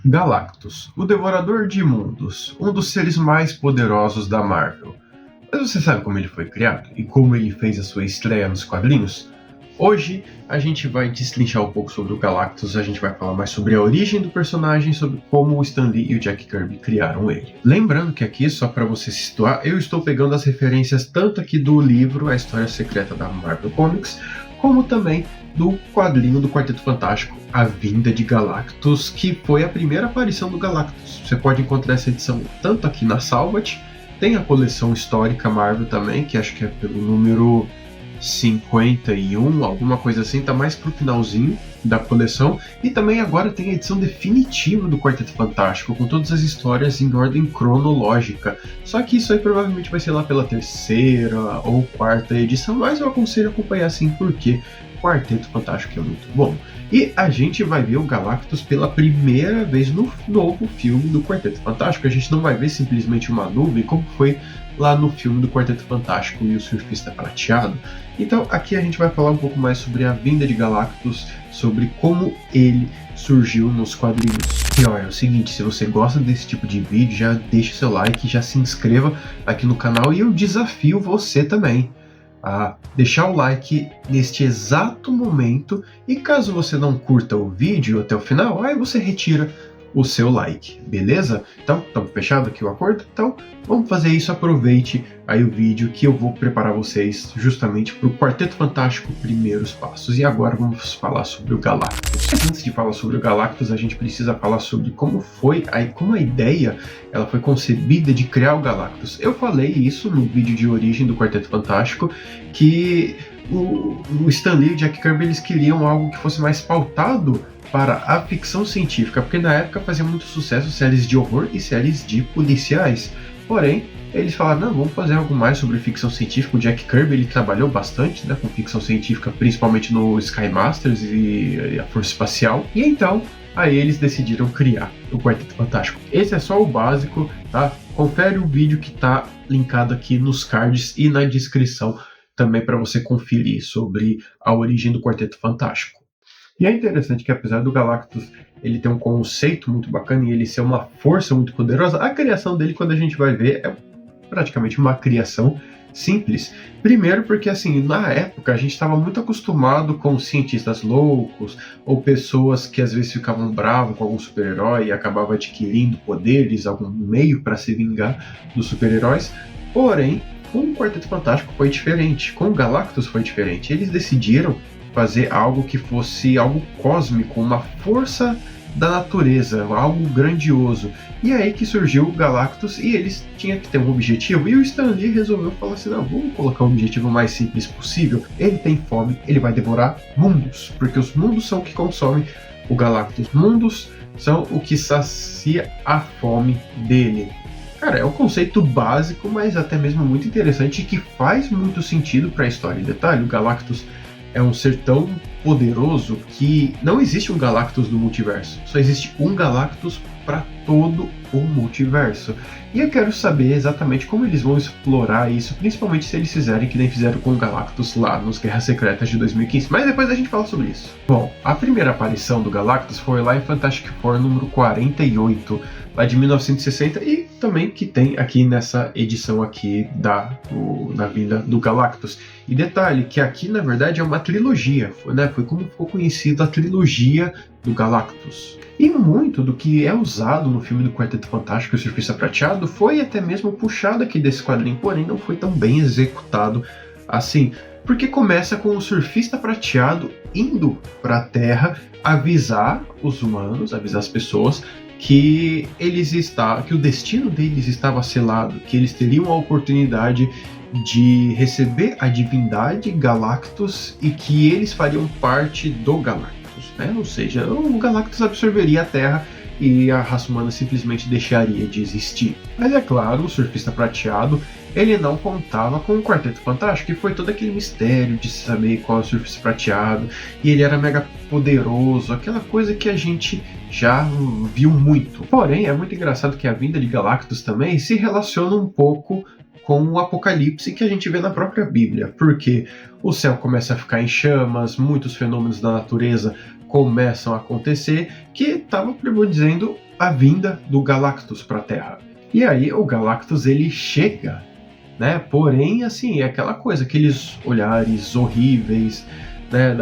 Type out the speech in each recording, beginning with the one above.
Galactus, o Devorador de Mundos, um dos seres mais poderosos da Marvel. Mas você sabe como ele foi criado e como ele fez a sua estreia nos quadrinhos? Hoje a gente vai destrinchar um pouco sobre o Galactus, a gente vai falar mais sobre a origem do personagem, sobre como o Stan Lee e o Jack Kirby criaram ele. Lembrando que aqui, só para você se situar, eu estou pegando as referências tanto aqui do livro A História Secreta da Marvel Comics, como também do quadrinho do Quarteto Fantástico, A Vinda de Galactus, que foi a primeira aparição do Galactus. Você pode encontrar essa edição tanto aqui na Salvat, tem a coleção histórica Marvel também, que acho que é pelo número 51, alguma coisa assim, tá mais pro finalzinho da coleção, e também agora tem a edição definitiva do Quarteto Fantástico, com todas as histórias em ordem cronológica. Só que isso aí provavelmente vai ser lá pela terceira ou quarta edição, mas eu aconselho acompanhar assim, porque o Quarteto Fantástico é muito bom. E a gente vai ver o Galactus pela primeira vez no novo filme do Quarteto Fantástico. A gente não vai ver simplesmente uma nuvem, como foi lá no filme do Quarteto Fantástico e o Surfista Prateado. Então aqui a gente vai falar um pouco mais sobre a vinda de Galactus, sobre como ele surgiu nos quadrinhos. E olha, é o seguinte, se você gosta desse tipo de vídeo, já deixa seu like, já se inscreva aqui no canal, e eu desafio você também a deixar o like neste exato momento, e caso você não curta o vídeo até o final, aí você retira o seu like, beleza? Então, estamos fechado aqui o acordo? Então, vamos fazer isso, aproveite aí o vídeo que eu vou preparar vocês justamente para o Quarteto Fantástico Primeiros Passos. E agora vamos falar sobre o Galactus. Antes de falar sobre o Galactus, a gente precisa falar sobre como a ideia ela foi concebida de criar o Galactus. Eu falei isso no vídeo de origem do Quarteto Fantástico, que o Stan Lee e o Jack Kirby eles queriam algo que fosse mais pautado para a ficção científica, porque na época fazia muito sucesso séries de horror e séries de policiais. Porém, eles falaram, não, vamos fazer algo mais sobre ficção científica. O Jack Kirby ele trabalhou bastante, né, com ficção científica, principalmente no Sky Masters e a Força Espacial. E então, aí eles decidiram criar o Quarteto Fantástico. Esse é só o básico, tá? Confere o vídeo que tá linkado aqui nos cards e na descrição também para você conferir sobre a origem do Quarteto Fantástico. E é interessante que, apesar do Galactus ele ter um conceito muito bacana e ele ser uma força muito poderosa, a criação dele, quando a gente vai ver, é praticamente uma criação simples. Primeiro porque, assim, na época a gente estava muito acostumado com cientistas loucos ou pessoas que às vezes ficavam bravos com algum super-herói e acabavam adquirindo poderes, algum meio para se vingar dos super-heróis. Porém, com o Quarteto Fantástico foi diferente, com o Galactus foi diferente. Eles decidiram fazer algo que fosse algo cósmico, uma força da natureza, algo grandioso. E é aí que surgiu o Galactus, e eles tinham que ter um objetivo, e o Stan Lee resolveu falar assim, não, vamos colocar um objetivo mais simples possível. Ele tem fome, ele vai devorar mundos, porque os mundos são o que consomem o Galactus. Mundos são o que sacia a fome dele. Cara, é um conceito básico, mas até mesmo muito interessante, que faz muito sentido para a história. Em detalhe, o Galactus é um ser tão poderoso que não existe um Galactus no multiverso. Só existe um Galactus para todo o multiverso. E eu quero saber exatamente como eles vão explorar isso, principalmente se eles fizerem que nem fizeram com o Galactus lá nos Guerras Secretas de 2015. Mas depois a gente fala sobre isso. Bom, a primeira aparição do Galactus foi lá em Fantastic Four número 48, lá de 1960, e também que tem aqui nessa edição aqui da vinda do Galactus. E detalhe, que aqui na verdade é uma trilogia, foi como ficou conhecida a trilogia do Galactus. E muito do que é usado no filme do Quarteto Fantástico e o Surfista Prateado foi até mesmo puxado aqui desse quadrinho, porém não foi tão bem executado assim. Porque começa com o Surfista Prateado indo para a Terra avisar os humanos, avisar as pessoas que que o destino deles estava selado, que eles teriam a oportunidade de receber a divindade Galactus e que eles fariam parte do Galactus, né? Ou seja, o Galactus absorveria a Terra e a raça humana simplesmente deixaria de existir. Mas é claro, o Surfista Prateado ele não contava com o Quarteto Fantástico, e foi todo aquele mistério de saber qual é o Surfista Prateado, e ele era mega poderoso, aquela coisa que a gente já viu muito. Porém, é muito engraçado que a vinda de Galactus também se relaciona um pouco com o apocalipse que a gente vê na própria Bíblia, porque o céu começa a ficar em chamas, muitos fenômenos da natureza começam a acontecer, que estavam predizendo a vinda do Galactus para a Terra. E aí o Galactus ele chega, né? Porém, assim, é aquela coisa, aqueles olhares horríveis, né,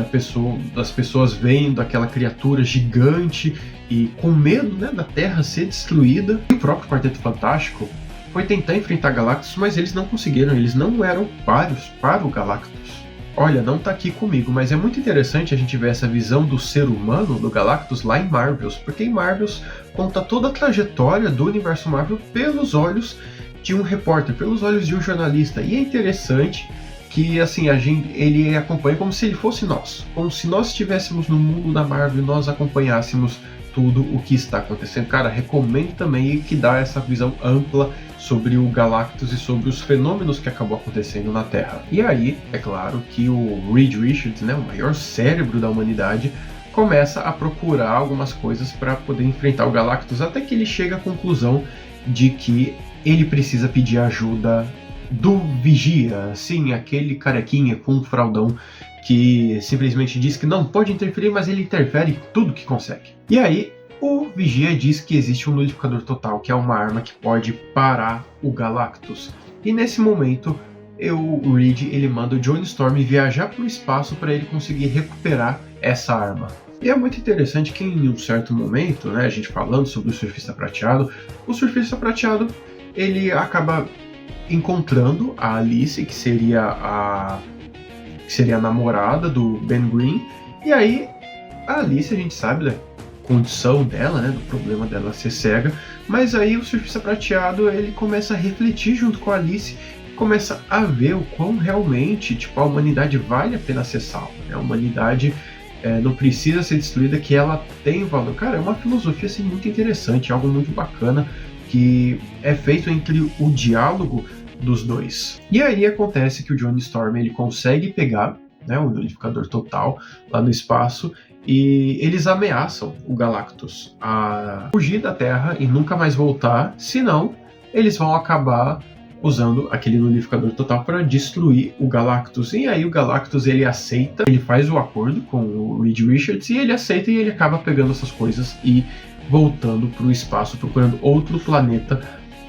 das pessoas vendo aquela criatura gigante e com medo, né, da Terra ser destruída. E o próprio Quarteto Fantástico foi tentar enfrentar Galactus, mas eles não conseguiram, eles não eram páreos para o Galactus. Olha, não tá aqui comigo, mas é muito interessante a gente ver essa visão do ser humano do Galactus lá em Marvels, porque em Marvels conta toda a trajetória do universo Marvel pelos olhos de um repórter, pelos olhos de um jornalista, e é interessante que assim ele acompanha como se ele fosse nós, como se nós estivéssemos no mundo da Marvel e nós acompanhássemos tudo o que está acontecendo. Cara, recomendo também que dá essa visão ampla sobre o Galactus e sobre os fenômenos que acabou acontecendo na Terra. E aí, é claro que o Reed Richards, né, o maior cérebro da humanidade, começa a procurar algumas coisas para poder enfrentar o Galactus, até que ele chega à conclusão de que ele precisa pedir ajuda do Vigia, sim, aquele carequinha com um fraldão que simplesmente diz que não pode interferir, mas ele interfere em tudo que consegue. E aí, o Vigia diz que existe um nulificador total, que é uma arma que pode parar o Galactus. E nesse momento, o Reed ele manda o Johnny Storm viajar para o espaço para ele conseguir recuperar essa arma. E é muito interessante que em um certo momento, né, a gente falando sobre o Surfista Prateado, o Surfista Prateado ele acaba encontrando a Alice, que seria a namorada do Ben Green, e aí a Alice, a gente sabe da condição dela, né, do problema dela ser cega, mas aí o Surfista Prateado ele começa a refletir junto com a Alice, começa a ver o quão realmente a humanidade vale a pena ser salva, né? A humanidade não precisa ser destruída, que ela tem valor. Cara, é uma filosofia assim, muito interessante, algo muito bacana, que é feito entre o diálogo dos dois. E aí acontece que o Johnny Storm ele consegue pegar, né, o nulificador total lá no espaço, e eles ameaçam o Galactus a fugir da Terra e nunca mais voltar, senão eles vão acabar usando aquele nulificador total para destruir o Galactus. E aí o Galactus ele aceita, ele faz o acordo com o Reed Richards e ele aceita, e ele acaba pegando essas coisas e voltando para o espaço, procurando outro planeta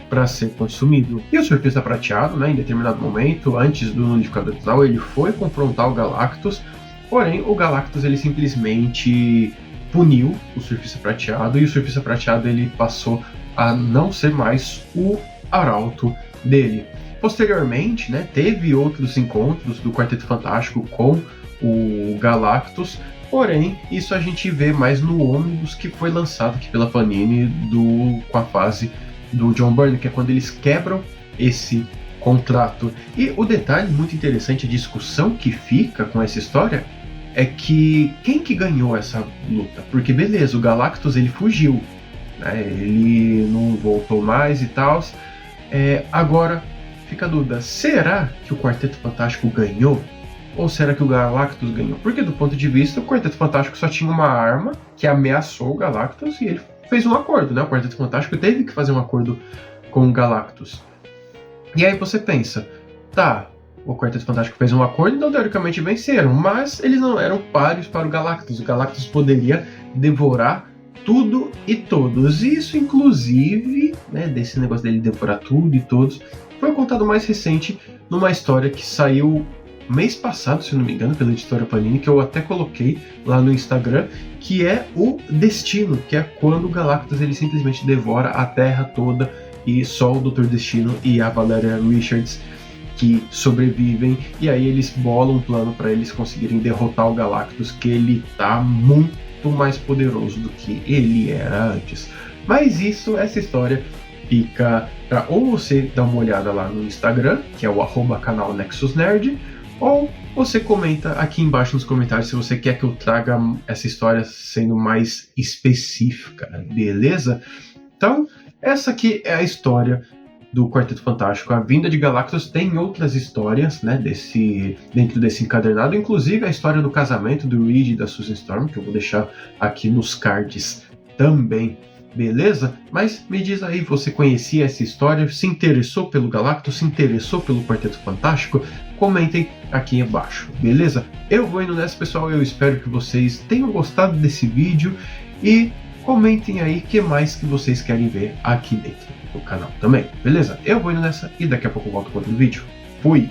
para ser consumido. E o Surfista Prateado, né, em determinado momento, antes do nulificador total, ele foi confrontar o Galactus, porém o Galactus ele simplesmente puniu o Surfista Prateado, e o Surfista Prateado ele passou a não ser mais o arauto dele. Posteriormente, né, teve outros encontros do Quarteto Fantástico com o Galactus, porém isso a gente vê mais no ônibus que foi lançado aqui pela Panini com a fase do John Byrne, que é quando eles quebram esse contrato. E o detalhe muito interessante, a discussão que fica com essa história, é que quem que ganhou essa luta? Porque beleza, o Galactus ele fugiu, né, ele não voltou mais e tal. Agora fica a dúvida, será que o Quarteto Fantástico ganhou? Ou será que o Galactus ganhou? Porque do ponto de vista, o Quarteto Fantástico só tinha uma arma que ameaçou o Galactus e ele fez um acordo, né? O Quarteto Fantástico teve que fazer um acordo com o Galactus. E aí você pensa, tá, o Quarteto Fantástico fez um acordo, então teoricamente venceram, mas eles não eram páreos para o Galactus. O Galactus poderia devorar tudo e todos. Isso, inclusive, né, desse negócio dele devorar tudo e todos, foi contado mais recente numa história que saiu mês passado, se não me engano, pela editora Panini, que eu até coloquei lá no Instagram, que é o Destino, que é quando o Galactus ele simplesmente devora a Terra toda e só o Dr. Destino e a Valeria Richards que sobrevivem, e aí eles bolam um plano para eles conseguirem derrotar o Galactus, que ele tá muito mais poderoso do que ele era antes. Mas essa história fica para ou você dar uma olhada lá no Instagram, que é o @canal Nexus Nerd, ou você comenta aqui embaixo nos comentários se você quer que eu traga essa história sendo mais específica, beleza? Então, essa aqui é a história do Quarteto Fantástico. A vinda de Galactus. Tem outras histórias, né, dentro desse encadernado, inclusive a história do casamento do Reed e da Susan Storm, que eu vou deixar aqui nos cards também beleza? Mas me diz aí, você conhecia essa história? Se interessou pelo Galactus? Se interessou pelo Quarteto Fantástico? Comentem aqui embaixo, beleza? Eu vou indo nessa, pessoal, eu espero que vocês tenham gostado desse vídeo e comentem aí o que mais que vocês querem ver aqui dentro do canal também, beleza? Eu vou indo nessa e daqui a pouco eu volto com outro vídeo. Fui!